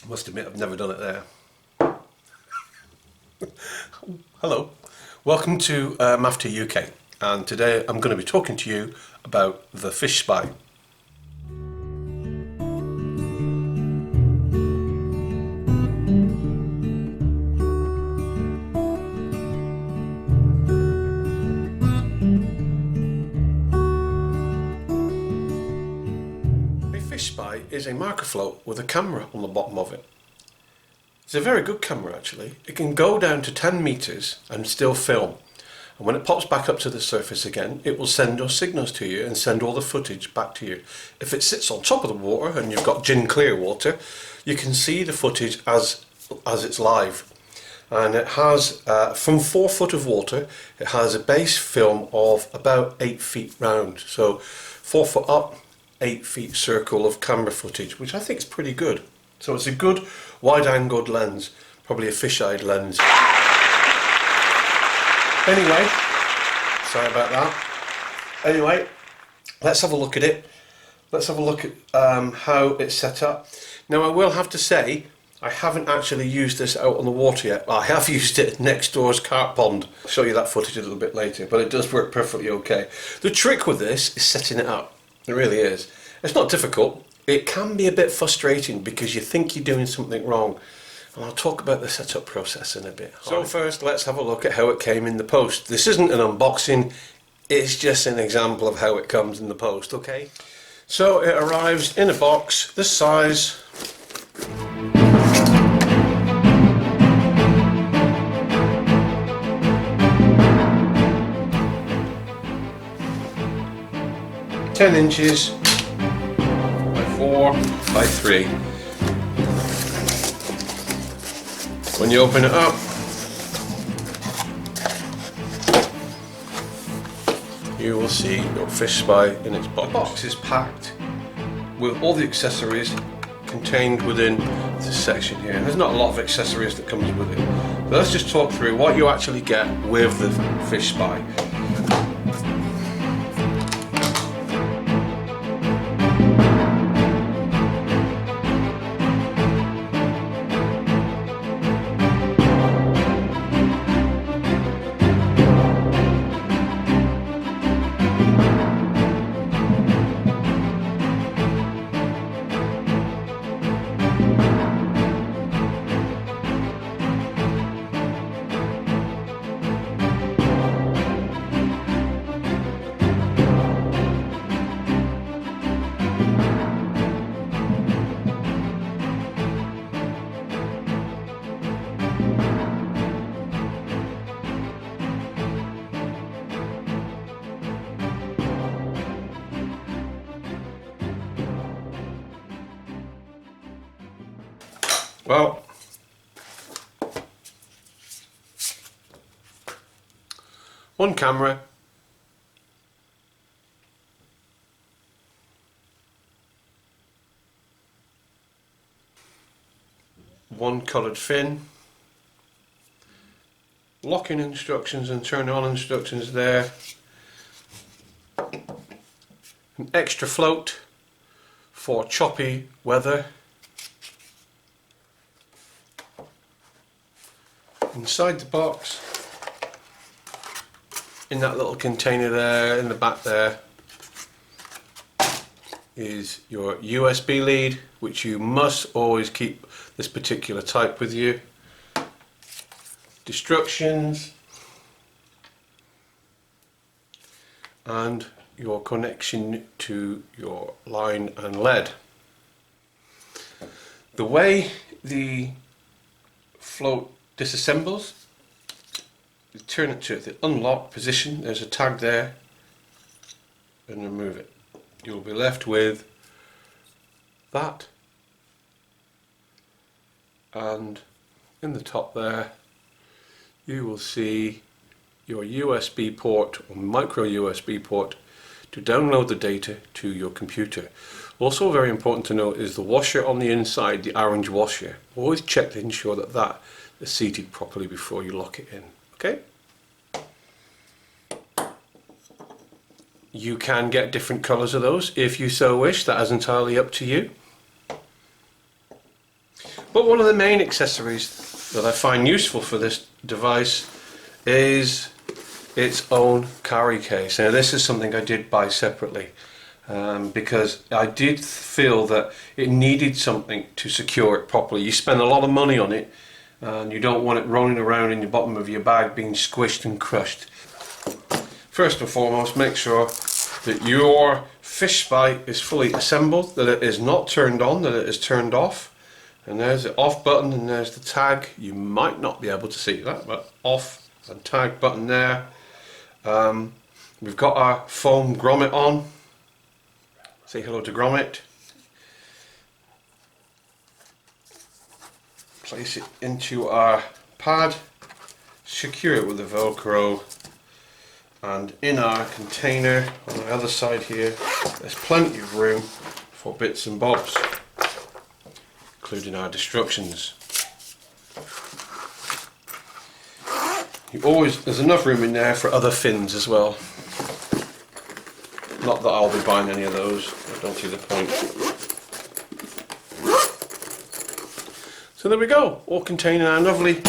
Must admit I've never done it there. Hello, welcome to Maff UK, and today I'm going to be talking to you about the fish spy. A fish spy is a marker float with a camera on the bottom of it. It's a very good camera actually. It can go down to 10 meters and still film. And when it pops back up to the surface again, it will send those signals to you and send all the footage back to you. If it sits on top of the water and you've got gin clear water, you can see the footage as it's live. And it has, from 4 foot of water, it has a base film of about 8 feet round. So 4 foot up, 8 feet circle of camera footage, which I think is pretty good. So it's a good wide-angled lens, probably a fish-eyed lens. Anyway, sorry about that. Anyway, let's have a look at it. Let's have a look at how it's set up. Now I will have to say, I haven't actually used this out on the water yet. Well, I have used it next door's carp pond. I'll show you that footage a little bit later, but it does work perfectly okay. The trick with this is setting it up. It really is. It's not difficult. It can be a bit frustrating because you think you're doing something wrong, and I'll talk about the setup process in a bit. So first, let's have a look at how it came in the post. This isn't an unboxing, it's just an example of how it comes in the post, okay? So it arrives in a box this size. Ten inches. 4 by 3. When you open it up, you will see your fish spy in its box. The box is packed with all the accessories contained within this section here. There's not a lot of accessories that comes with it. So let's just talk through what you actually get with the fish spy. Well, one camera, one coloured fin, locking instructions and turn on instructions there, an extra float for choppy weather. Inside the box, in that little container there, in the back there, is your USB lead, which you must always keep this particular type with you. Instructions, and your connection to your line and lead. The way the float disassembles, you turn it to the unlock position, there's a tag there, and remove it. You'll be left with that, and in the top there you will see your USB port or micro USB port to download the data to your computer. Also very important to note is the washer on the inside, the orange washer. Always check to ensure that that is seated properly before you lock it in. Okay? You can get different colours of those if you so wish. That is entirely up to you. But one of the main accessories that I find useful for this device is its own carry case. Now this is something I did buy separately because I did feel that it needed something to secure it properly. You spend a lot of money on it and you don't want it rolling around in the bottom of your bag being squished and crushed. First and foremost, make sure that your fish spike is fully assembled, that it is not turned on, that it is turned off. And there's the off button and there's the tag. You might not be able to see that, but off and tag button there. We've got our foam grommet on. Say hello to grommet. Place it into our pad, secure it with the Velcro, and in our container on the other side here there's plenty of room for bits and bobs, including our instructions. There's enough room in there for other fins as well. Not that I'll be buying any of those, I don't see the point. So there we go, all contained in our lovely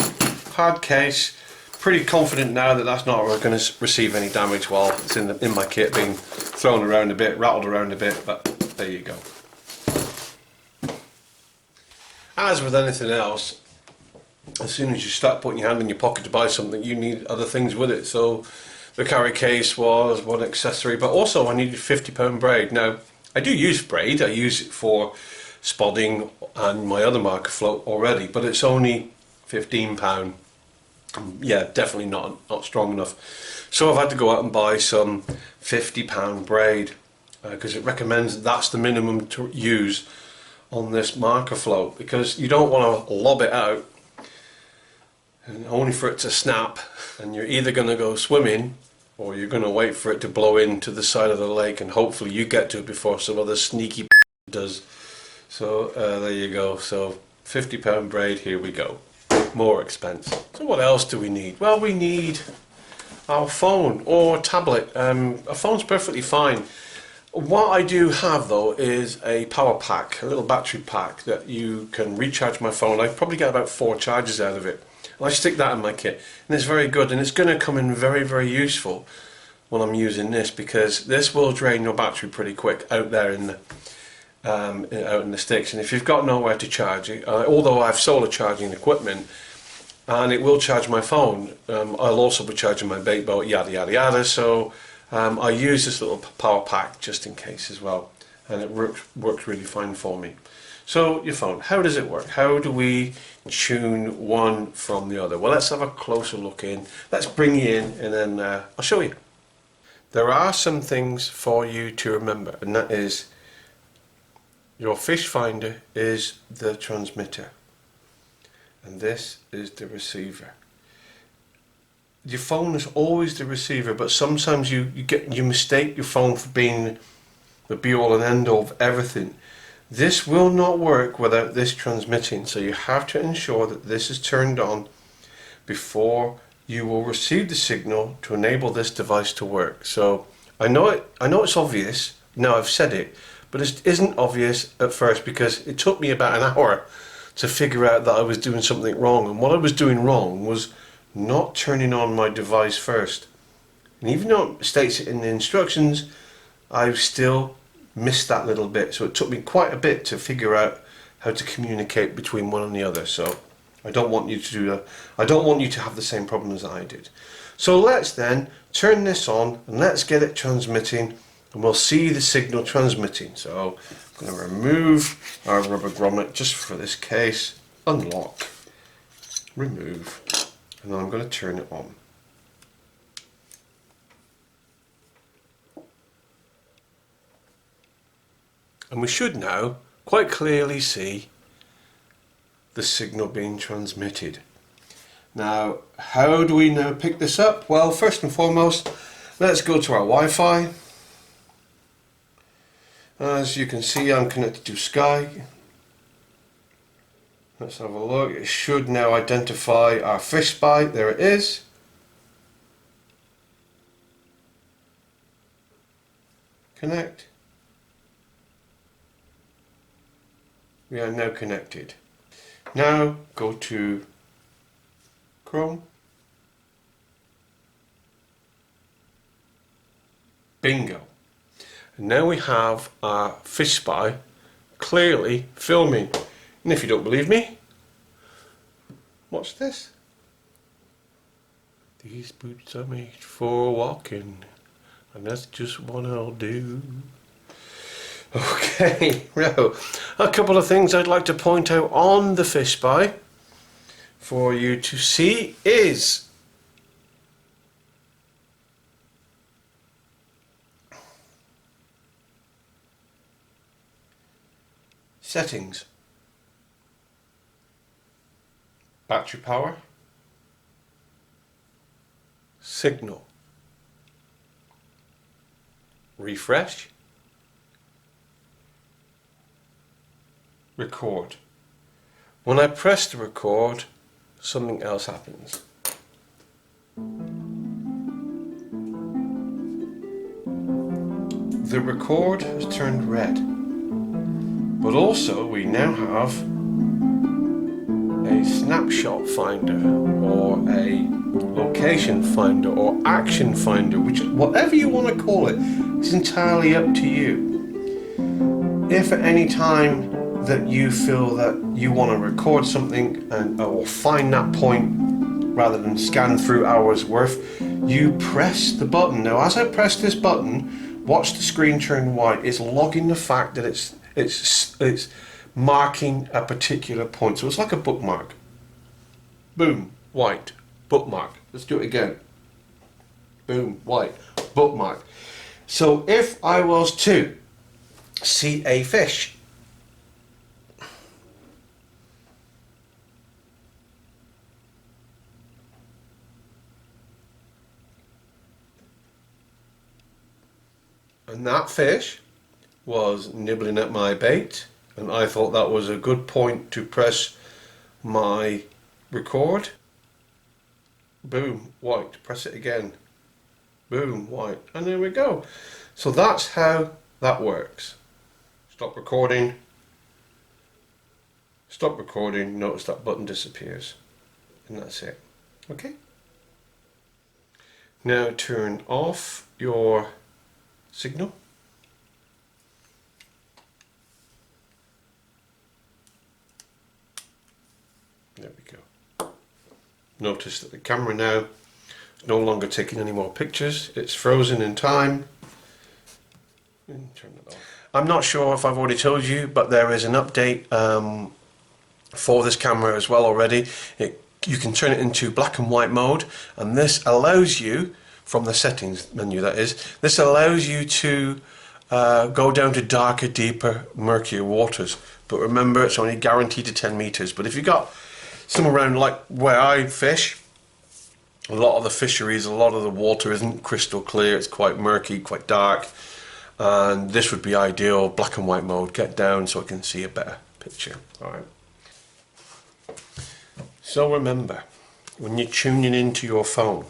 hard case. Pretty confident now that that's not going to receive any damage while it's in my kit, being thrown around a bit, rattled around a bit, but there you go. As with anything else, as soon as you start putting your hand in your pocket to buy something, you need other things with it. So the carry case was one accessory, but also I needed £50 braid. Now I do use braid, I use it for spodding and my other marker float already, but it's only £15. Yeah, definitely not strong enough. So I've had to go out and buy some £50 braid because it recommends that's the minimum to use on this marker float, because you don't want to lob it out and only for it to snap, and you're either going to go swimming or you're going to wait for it to blow into the side of the lake and hopefully you get to it before some other sneaky does. So there you go. So £50 braid, here we go. More expense. So what else do we need? Well, we need our phone or tablet. A phone's perfectly fine. What I do have though is a power pack, a little battery pack that you can recharge my phone. I probably get about 4 charges out of it. And I stick that in my kit and it's very good, and it's going to come in very useful when I'm using this, because this will drain your battery pretty quick out there in the out in the sticks. And if you've got nowhere to charge it, although I have solar charging equipment and it will charge my phone, I'll also be charging my bait boat, yada yada yada. So I use this little power pack just in case as well, and it works really fine for me. So your phone, how does it work? How do we tune one from the other? Well, let's have a closer look in. Let's bring you in and then I'll show you. There are some things for you to remember, and that is your fish finder is the transmitter and this is the receiver. Your phone is always the receiver, but sometimes you mistake your phone for being the be all and end all of everything. This will not work without this transmitting, so you have to ensure that this is turned on before you will receive the signal to enable this device to work. So I know it's obvious now I've said it, but it isn't obvious at first because it took me about an hour to figure out that I was doing something wrong, and what I was doing wrong was not turning on my device first. And even though it states it in the instructions, I still missed that little bit, so it took me quite a bit to figure out how to communicate between one and the other. So I don't want you to do that. I don't want you to have the same problem as I did. So let's then turn this on and let's get it transmitting, and we'll see the signal transmitting. So I'm going to remove our rubber grommet just for this case, unlock, remove, and then I'm going to turn it on. And we should now quite clearly see the signal being transmitted. Now, how do we now pick this up? Well, first and foremost, let's go to our Wi-Fi. As you can see, I'm connected to Sky. Let's have a look. It should now identify our fish spike. There it is. Connect. We are now connected. Now go to Chrome. Bingo. And now we have our fish spy clearly filming. And if you don't believe me, watch this. These boots are made for walking, and that's just what I'll do. Okay, now a couple of things I'd like to point out on the fish spy for you to see is settings, battery power, signal, refresh, record. When I press the record, something else happens. The record has turned red, but also we now have a snapshot finder or a location finder or action finder, which whatever you want to call it, it's entirely up to you. If at any time that you feel that you want to record something or find that point rather than scan through hours worth, you press the button. Now as I press this button, watch the screen turn white. It's logging the fact that it's marking a particular point. So it's like a bookmark. Boom, white, bookmark. Let's do it again. Boom, white, bookmark. So if I was to see a fish, and that fish was nibbling at my bait, and I thought that was a good point to press my record. Boom, white, press it again. Boom, white, and there we go. So that's how that works. Stop recording. Stop recording, notice that button disappears. And that's it. Okay? Now turn off your signal. There we go. Notice that the camera now is no longer taking any more pictures. It's frozen in time. And turn it off. I'm not sure if I've already told you, but there is an update for this camera as well already. You can turn it into black and white mode, and this allows you, from the settings menu that is, this allows you to go down to darker, deeper, murkier waters. But remember, it's only guaranteed to 10 meters. But if you've got some around like where I fish, a lot of the fisheries, a lot of the water isn't crystal clear, it's quite murky, quite dark, and this would be ideal, black and white mode. Get down so I can see a better picture. Alright. So remember, when you're tuning into your phone,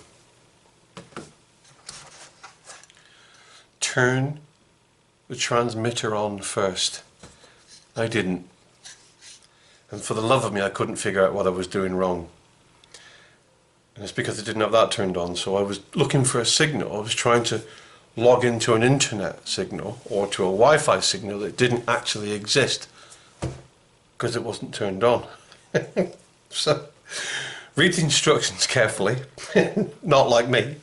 turn the transmitter on first. I didn't. And for the love of me, I couldn't figure out what I was doing wrong. And it's because I didn't have that turned on. So I was looking for a signal. I was trying to log into an internet signal or to a Wi-Fi signal that didn't actually exist because it wasn't turned on. So read the instructions carefully, not like me,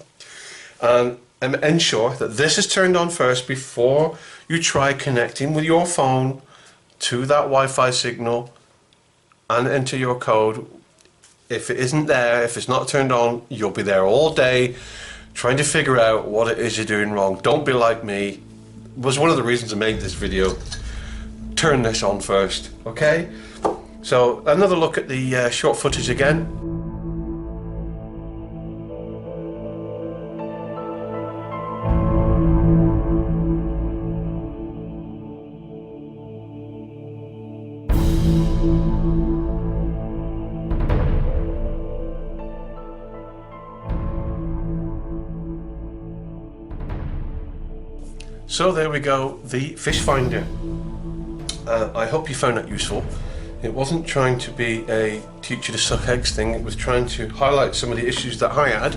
and ensure that this is turned on first before you try connecting with your phone to that Wi-Fi signal and enter your code. If it isn't there, if it's not turned on, you'll be there all day trying to figure out what it is you're doing wrong. Don't be like me. It was one of the reasons I made this video. Turn this on first, okay? So another look at the short footage again. So there we go, the fish finder. I hope you found that useful. It wasn't trying to be a teach you to suck eggs thing, it was trying to highlight some of the issues that I had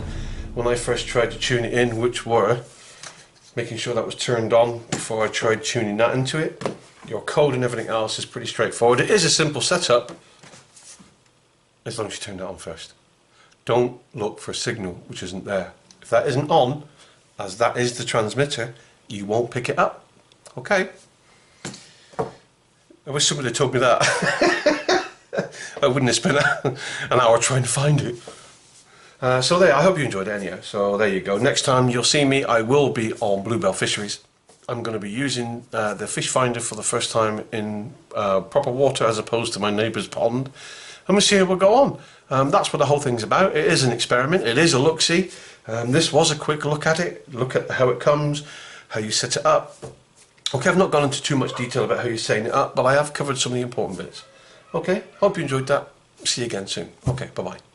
when I first tried to tune it in, which were making sure that was turned on before I tried tuning that into it. Your code and everything else is pretty straightforward. It is a simple setup, as long as you turn that on first. Don't look for a signal which isn't there. If that isn't on, as that is the transmitter, you won't pick it up. Okay? I wish somebody had told me that. I wouldn't have spent an hour trying to find it. So there, I hope you enjoyed it anyhow. So there you go. Next time you'll see me, I will be on Bluebell Fisheries. I'm going to be using the fish finder for the first time in proper water as opposed to my neighbour's pond. And we'll see how we'll go on. That's what the whole thing's about. It is an experiment. It is a look-see. This was a quick look at it. Look at how it comes, how you set it up. Okay, I've not gone into too much detail about how you're setting it up, but I have covered some of the important bits. Okay, hope you enjoyed that. See you again soon. Okay, bye-bye.